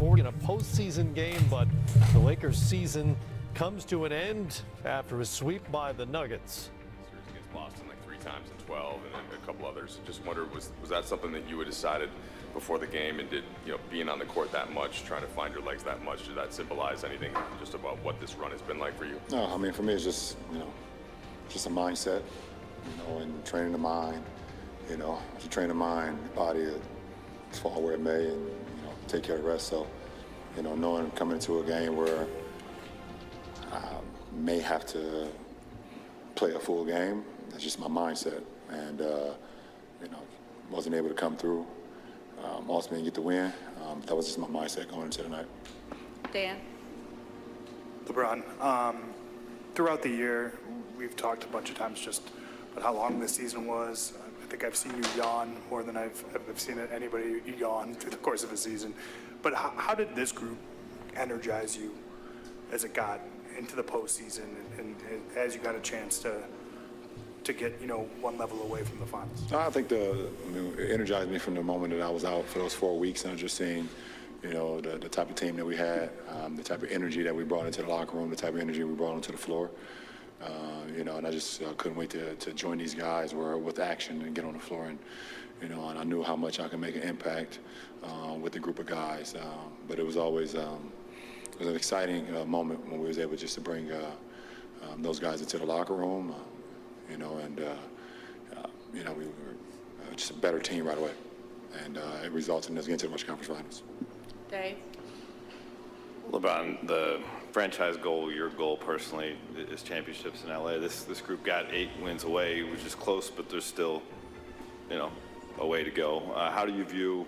4 in a postseason game, but the Lakers' season comes to an end after a sweep by the Nuggets. Series against Boston like 3 times in 12 and then a couple others. Just wonder, was that something that you had decided before the game, and did, being on the court that much, trying to find your legs that much, did that symbolize anything just about what this run has been like for you? No, I mean, for me, it's just, just a mindset, and training the mind. If you train the mind, the body is fall where it may, and, take care of the rest. So, knowing coming into a game where I may have to play a full game, that's just my mindset. And, wasn't able to come through. Ultimately get the win. That was just my mindset going into the night. Dan? LeBron, throughout the year, we've talked a bunch of times just about how long this season was. I think I've seen you yawn more than I've seen anybody yawn through the course of a season. But how did this group energize you as it got into the postseason and as you got a chance to get, one level away from the finals? I think it energized me from the moment that I was out for those 4 weeks, and just seeing, the type of team that we had, the type of energy that we brought into the locker room, the type of energy we brought onto the floor. And I just couldn't wait to join these guys with action and get on the floor. And, and I knew how much I could make an impact with the group of guys. But it was always it was an exciting moment when we was able just to bring those guys into the locker room. We were just a better team right away. And it resulted in us getting to the Western Conference Finals. Dave? LeBron, the franchise goal, your goal personally, is championships in LA. This group got 8 wins away, which is close, but there's still, a way to go. How do you view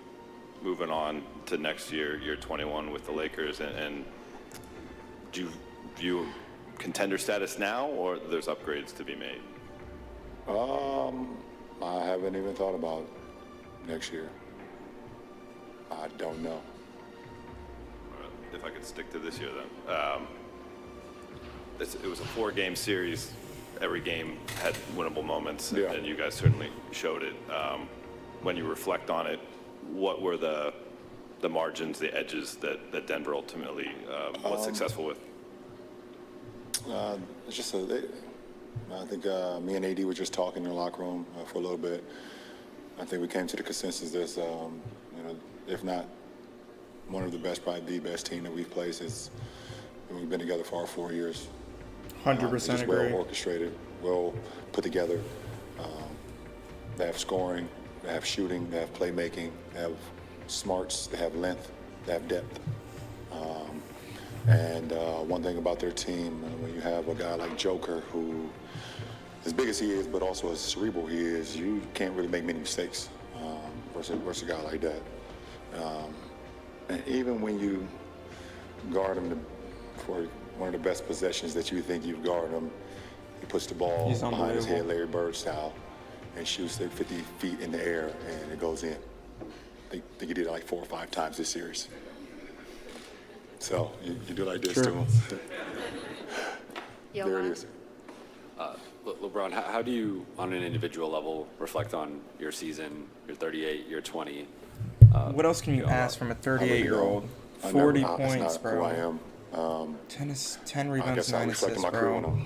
moving on to next year, year 21 with the Lakers, and do you view contender status now, or there's upgrades to be made? I haven't even thought about next year. I don't know. If I could stick to this year then. It was a 4-game series. Every game had winnable moments, and you guys certainly showed it. When you reflect on it, what were the margins, the edges that Denver ultimately was successful with? It's just I think me and AD were just talking in the locker room for a little bit. I think we came to the consensus that, if not one of the best, probably the best team that we've played since we've been together for our 4 years. 100% agree. Well orchestrated, well put together. They have scoring, they have shooting, they have playmaking, they have smarts, they have length, they have depth. And one thing about their team, when you have a guy like Joker, who, as big as he is, but also as cerebral he is, you can't really make many mistakes versus a guy like that. And even when you guard him for one of the best possessions that you think you've guarded him, he puts the ball behind his head, Larry Bird style, and shoots it 50 feet in the air, and it goes in. I think he did it like 4 or 5 times this series. So you do like this to him. There it is. LeBron, how do you, on an individual level, reflect on your season, your 38, your 20? What else can you ask from a 38-year-old? 40 points, bro. Who I am. 10 rebounds, 9 assists, my crew bro.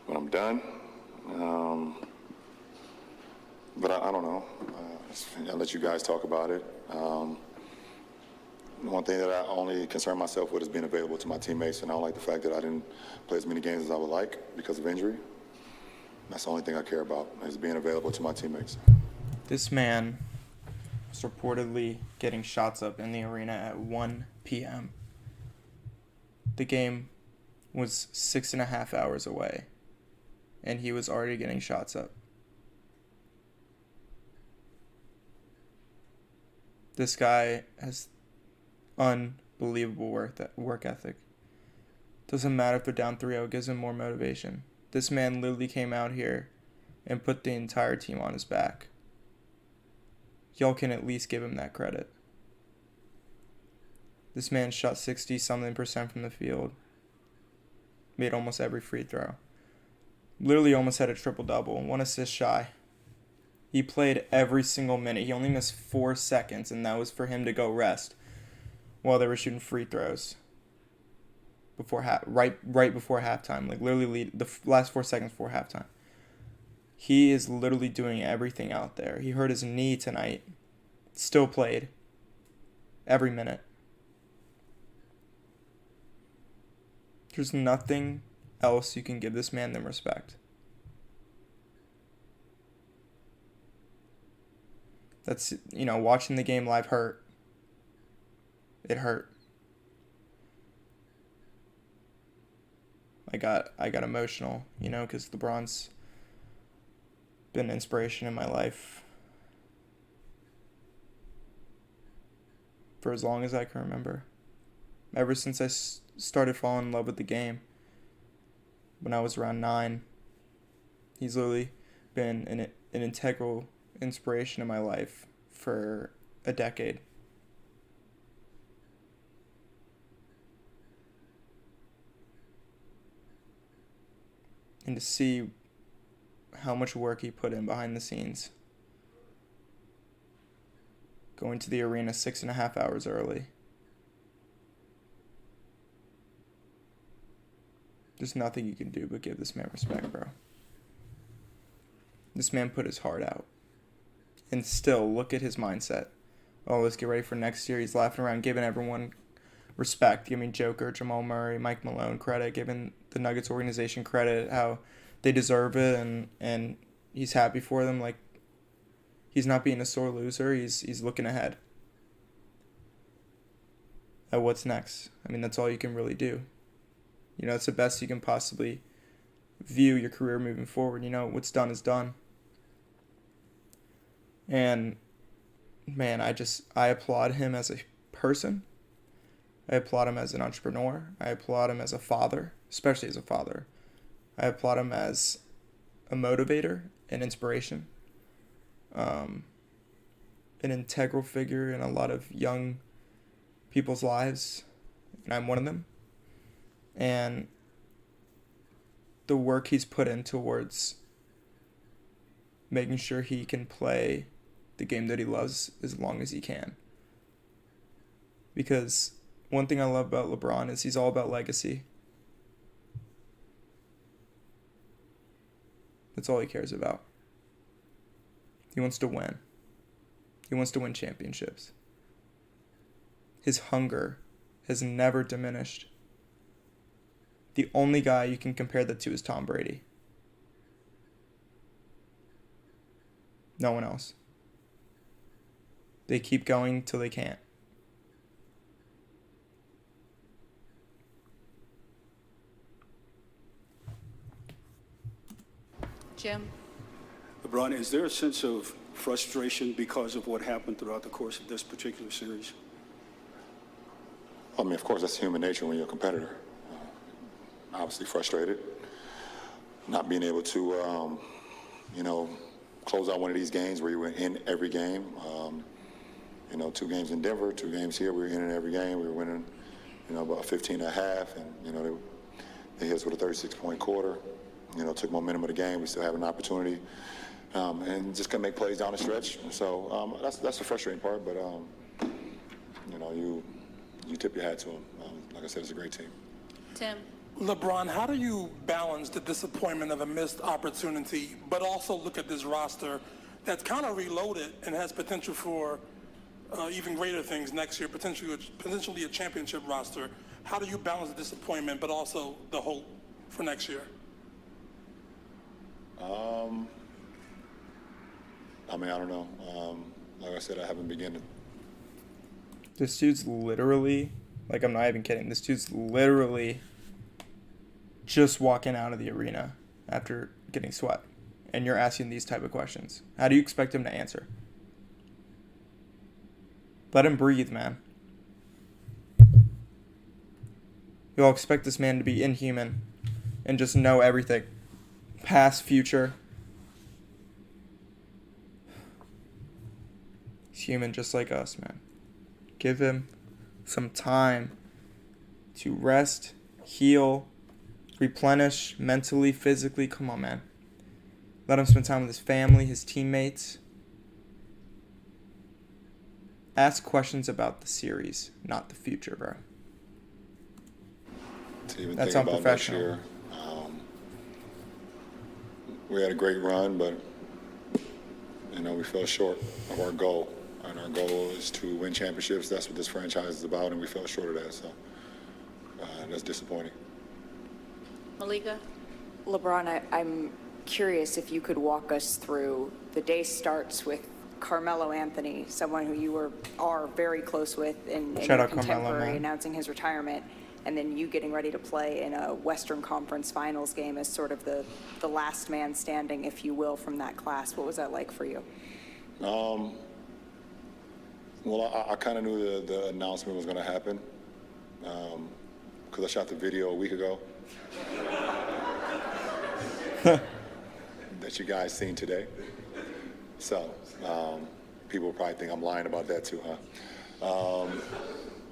When I'm done. But I don't know. I'll let you guys talk about it. One thing that I only concern myself with is being available to my teammates, and I don't like the fact that I didn't play as many games as I would like because of injury. That's the only thing I care about, is being available to my teammates. This man was reportedly getting shots up in the arena at 1 p.m. The game was 6.5 hours away, and he was already getting shots up. This guy has unbelievable work ethic. Doesn't matter if they're down 3-0, it gives him more motivation. This man literally came out here and put the entire team on his back. Y'all can at least give him that credit. This man shot 60-something% from the field. Made almost every free throw. Literally almost had a triple-double. 1 assist shy. He played every single minute. He only missed 4 seconds, and that was for him to go rest while they were shooting free throws before right before halftime. Like literally the last 4 seconds before halftime. He is literally doing everything out there. He hurt his knee tonight. Still played every minute. There's nothing else you can give this man than respect. That's, watching the game live hurt. It hurt. I got emotional, because LeBron's been an inspiration in my life for as long as I can remember. Ever since I started falling in love with the game when I was around 9, he's literally been an integral inspiration in my life for a decade. And to see how much work he put in behind the scenes, going to the arena 6.5 hours early. There's nothing you can do but give this man respect, bro. This man put his heart out. And still, look at his mindset. Oh, let's get ready for next year. He's laughing around, giving everyone respect, giving Joker, Jamal Murray, Mike Malone credit, giving the Nuggets organization credit, how they deserve it, and he's happy for them. Like, he's not being a sore loser. He's looking ahead at what's next. I mean, that's all you can really do. It's the best you can possibly view your career moving forward. What's done is done. And, man, I applaud him as a person. I applaud him as an entrepreneur. I applaud him as a father, especially as a father. I applaud him as a motivator and inspiration. An integral figure in a lot of young people's lives, and I'm one of them. And the work he's put in towards making sure he can play the game that he loves as long as he can. Because one thing I love about LeBron is he's all about legacy. That's all he cares about. He wants to win. He wants to win championships. His hunger has never diminished. The only guy you can compare that to is Tom Brady. No one else. They keep going till they can't. Jim? LeBron, is there a sense of frustration because of what happened throughout the course of this particular series? I mean, of course, that's human nature when you're a competitor. Obviously frustrated, not being able to, close out one of these games where you were in every game. 2 games in Denver, 2 games here, we were in every game. We were winning, about 15 and a half, and, they hit us with a 36-point quarter. Took momentum of the game. We still have an opportunity, and just couldn't make plays down the stretch. So that's the frustrating part, but, you tip your hat to them. Like I said, it's a great team. Tim? LeBron, how do you balance the disappointment of a missed opportunity, but also look at this roster that's kind of reloaded and has potential for even greater things next year, potentially a championship roster? How do you balance the disappointment, but also the hope for next year? I don't know. Like I said, I haven't begun to. This dude's literally, I'm not even kidding, this dude's literally just walking out of the arena after getting swept. And you're asking these type of questions. How do you expect him to answer? Let him breathe, man. You all expect this man to be inhuman and just know everything. Past, future. He's human just like us, man. Give him some time to rest, heal, replenish mentally, physically. Come on, man. Let him spend time with his family, his teammates. ask questions about the series, not the future, bro. To even That's think about next unprofessional. year. We had a great run, but we fell short of our goal. And our goal is to win championships. That's what this franchise is about, and we fell short of that. So that's disappointing. Malika? LeBron, I'm curious if you could walk us through the day starts with Carmelo Anthony, someone who you are very close with in Shout your out Carmelo, contemporary, man. announcing his retirement, and then you getting ready to play in a Western Conference Finals game as sort of the last man standing, if you will, from that class. What was that like for you? Well, I kind of knew the announcement was going to happen because I shot the video a week ago that you guys seen today. So people will probably think I'm lying about that too, huh?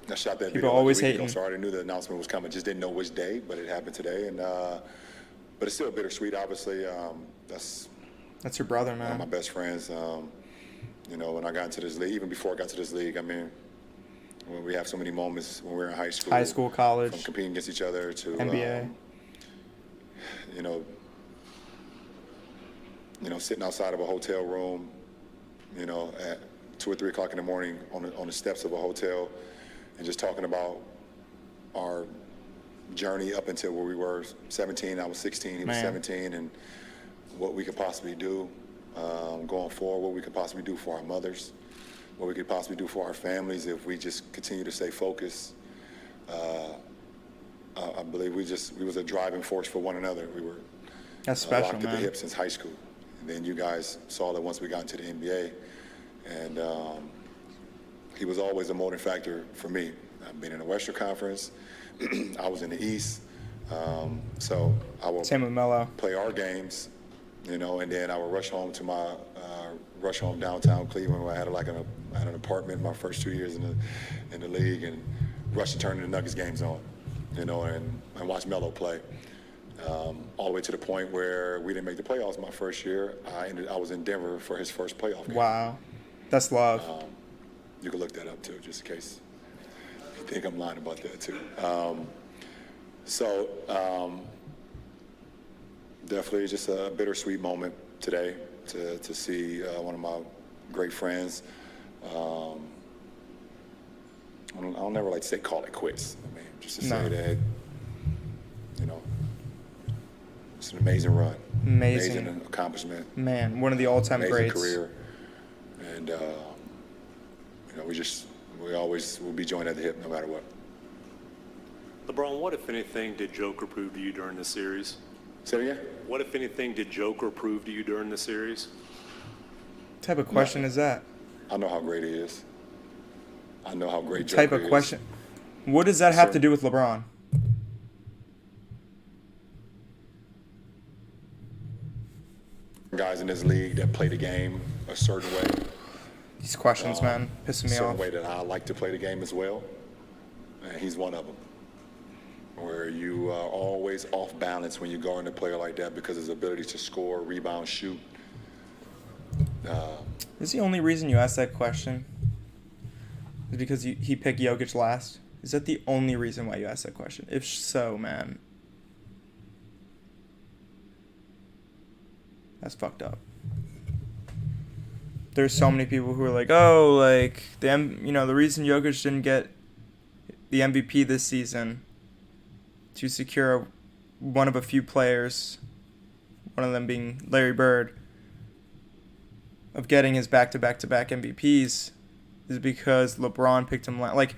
I shot that video always like a week ago, hating. so I already knew the announcement was coming. Just didn't know which day, but it happened today. And but it's still bittersweet. Obviously, that's That's your brother, one of my man. best friends. When I got into this league, even before I got to this league, I mean, when we have so many moments when we were in high school. High school, college. From competing against each other to NBA. Sitting outside of a hotel room, at 2 or 3 o'clock in the morning on the steps of a hotel, and just talking about our journey up until where we were 17. I was 16, he was Man. 17, and what we could possibly do going forward, what we could possibly do for our mothers, what we could possibly do for our families if we just continue to stay focused. I believe we was a driving force for one another. We were That's special, locked at the man. hip since high school. And then you guys saw that once we got into the NBA. And he was always a motivating factor for me. I've been in the Western Conference. I was in the East. So I will Same with Melo. play our games, and then I would rush home to my downtown Cleveland, where I had an apartment my first 2 years in the league, and rush and turn the Nuggets games on, and watch Melo play. All the way to the point where we didn't make the playoffs my first year. I was in Denver for his first playoff game. Wow. That's love. You can look that up too, just in case you think I'm lying about that too. Definitely just a bittersweet moment today to see one of my great friends. I'll never like to say call it quits. I mean, just to say that, it's an amazing run. Amazing. Accomplishment. Man, one of the all-time Amazing greats. career. And, we always will be joined at the hip no matter what. LeBron, what, if anything, did Joker prove to you during the series? Say it again? What, if anything, did Joker prove to you during the series? What type of question is that? I know how great he is. I know how great What Joker type of is. question? What does that have Sir. to do with LeBron? Guys in this league that play the game a certain way. These questions, man, A pissing me certain off. way that I like to play the game as well. And he's one of them. Where you are always off balance when you guard a player like that because his ability to score, rebound, shoot. Is the only reason you asked that question is because he picked Jokic last? Is that the only reason why you asked that question? If so, man, that's fucked up. There's so many people who are like, oh, like the reason Jokic didn't get the MVP this season to secure one of a few players, one of them being Larry Bird, of getting his back-to-back-to-back MVPs is because LeBron picked him last. Like,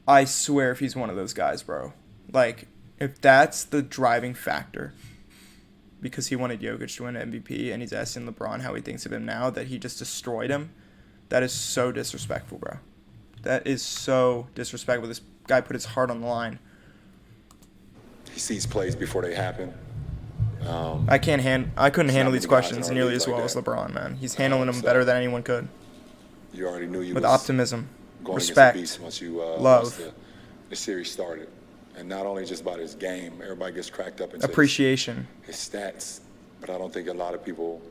I swear if he's one of those guys, bro. Like, if that's the driving factor, because he wanted Jokic to win MVP and he's asking LeBron how he thinks of him now, that he just destroyed him, that is so disrespectful, bro. That is so disrespectful. This guy put his heart on the line. He sees plays before they happen. I couldn't handle these many guys questions in our nearly league as like well as that. LeBron, man. He's handling them so- better than anyone could. You already knew you With was optimism, going respect, against the beast once you love, once the series started. And not only just about his game, everybody gets cracked up into appreciation. his stats, but I don't think a lot of people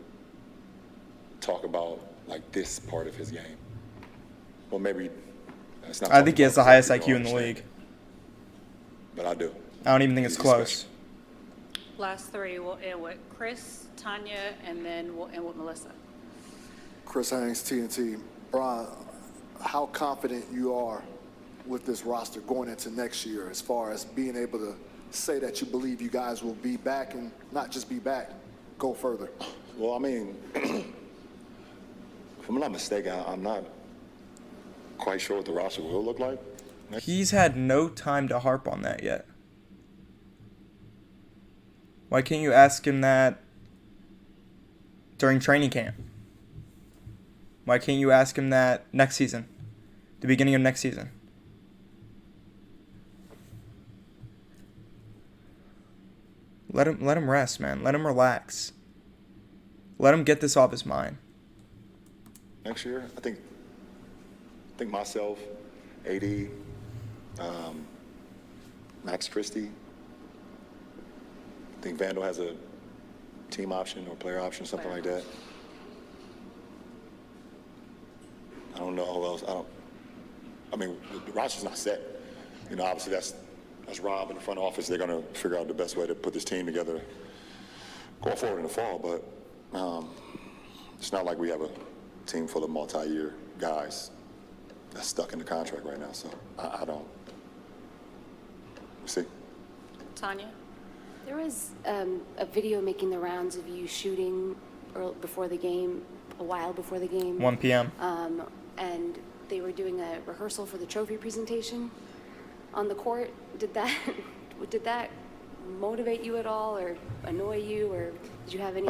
talk about like this part of his game. Well, maybe it's not. I think he has the talking highest about IQ in the understand. league. But I do. I don't even think it's He's close. special. Last three, we'll end with Chris, Tanya, and then we'll end with Melissa. Chris Haynes, TNT. Brian, how confident you are with this roster going into next year as far as being able to say that you believe you guys will be back and not just be back, go further? Well, I mean, if I'm not mistaken, I'm not quite sure what the roster will look like. He's had no time to harp on that yet. Why can't you ask him that during training camp? Why can't you ask him that next season? The beginning of next season? Let him rest, man. Let him relax. Let him get this off his mind. Next year, I think myself, AD, Max Christie. I think Vandal has a team option or player option, something like that. I don't know who else. I mean, the roster's not set. You know, obviously that's Rob in the front office. They're going to figure out the best way to put this team together going forward in the fall. But it's not like we have a team full of multi-year guys that's stuck in the contract right now. So I don't. We'll see. Tanya? There was a video making the rounds of you shooting before the game, a while before the game. 1 p.m. And they were doing a rehearsal for the trophy presentation on the court. Did that motivate you at all, or annoy you, or did you have any?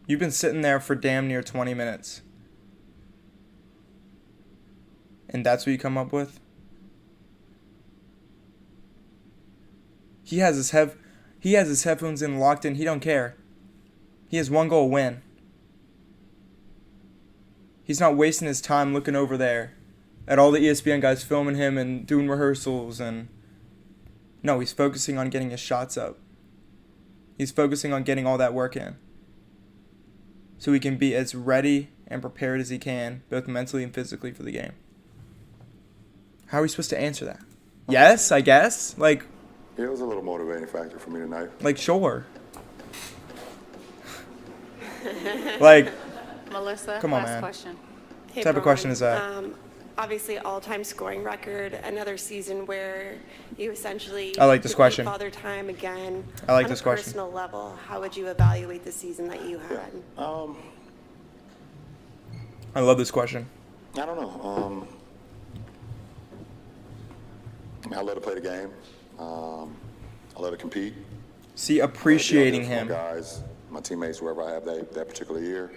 You've been sitting there for damn near 20 minutes. And that's what you come up with? He has his headphones in, locked in. He don't care. He has one goal, win. He's not wasting his time looking over there at all the ESPN guys filming him and doing rehearsals. And no, he's focusing on getting his shots up. He's focusing on getting all that work in, so he can be as ready and prepared as he can, both mentally and physically, for the game. How are we supposed to answer that? Yes, I guess. Like, Yeah, it was a little motivating factor for me tonight. like, sure. Like, Melissa, come on, last man. question. What type of question is that? Obviously, all-time scoring record, another season where you essentially I like this question. Father Time again. I like On this a question. personal level, how would you evaluate the season that you had? I love this question. I don't know. I mean, I love to play the game. I love to compete. See, appreciating I love him. to be out there for my guys, my teammates, whoever I have that particular year.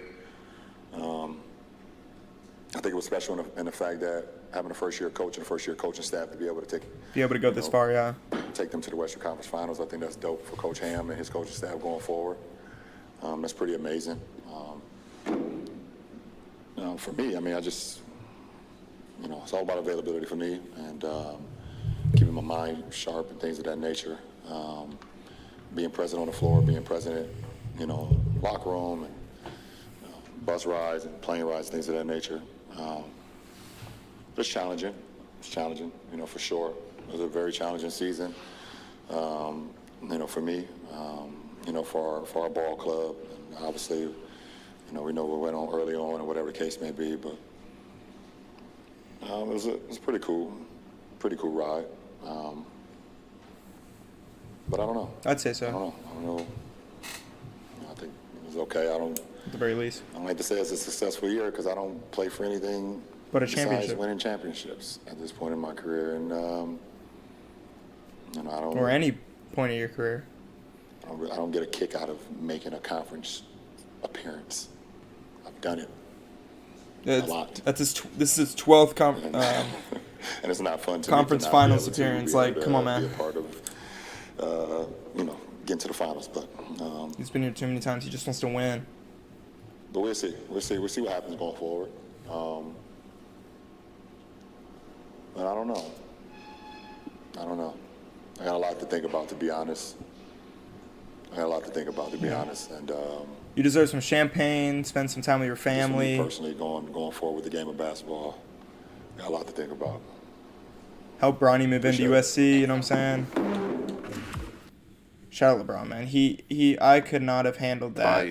I think it was special in the fact that having a first-year coach and a first-year coaching staff to be able to Go this far, yeah. take them to the Western Conference Finals. I think that's dope for Coach Ham and his coaching staff going forward. That's pretty amazing. For me, I mean, it's all about availability for me and keeping my mind sharp and things of that nature. Being present on the floor, being present at, locker room and bus rides and plane rides, things of that nature. It's challenging. It's challenging, for sure. It was a very challenging season, for me, for our ball club. And obviously, we know we went on early on or whatever the case may be, but it was a pretty cool ride. But I don't know. I'd say so. I don't know. I think it was okay. At the very least. I don't like to say it's a successful year because I don't play for anything But a besides championship. winning championships at this point in my career, and I don't. Or any point of your career. I don't get a kick out of making a conference appearance. I've done it a lot. This is his 12th and it's not fun to conference me to not be finals able to appearance. be Like, able to come on, be man. a part of, getting to the finals, but. He's been here too many times. He just wants to win. But we'll see. We'll see what happens going forward. But I don't know. I got a lot to think about, to be honest. And You deserve some champagne, spend some time with your Just for me family. personally, going forward with the game of basketball, got a lot to think about. Help Bronny move into Appreciate it. USC, you know what I'm saying? Shout out LeBron, man. I could not have handled that.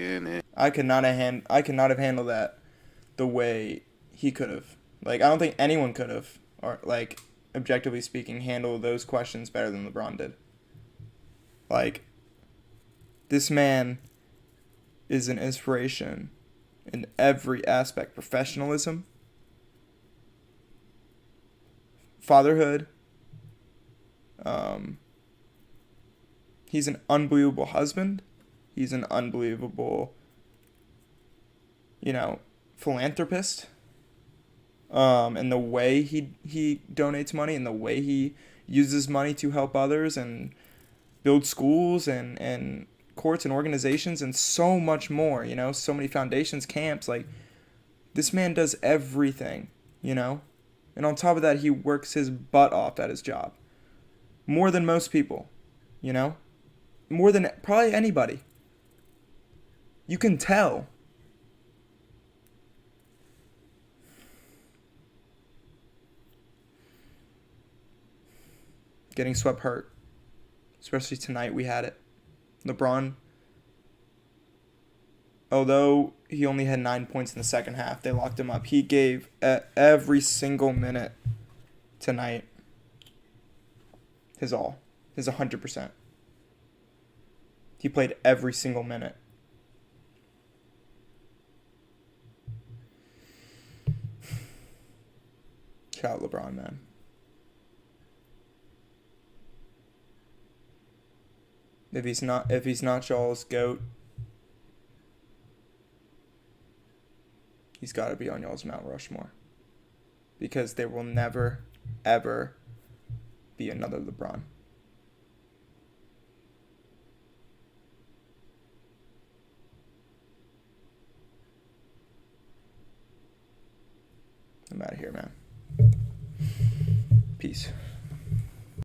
I could not have handled that the way he could have. Like, I don't think anyone could have, or like, objectively speaking, handle those questions better than LeBron did. Like, this man is an inspiration in every aspect. Professionalism, fatherhood. He's an unbelievable husband. He's an unbelievable, philanthropist. And the way he donates money and the way he uses money to help others and build schools and courts and organizations and so much more, so many foundations, camps. Like, this man does everything, and on top of that, he works his butt off at his job. More than most people, more than probably anybody. You can tell. Getting swept hurt. Especially tonight, we had it. LeBron, although he only had 9 points in the second half, they locked him up. He gave every single minute tonight his all, his 100%. He played every single minute. Shout out LeBron, man. If he's not y'all's GOAT, he's got to be on y'all's Mount Rushmore. Because there will never, ever be another LeBron. I'm out of here, man. Peace.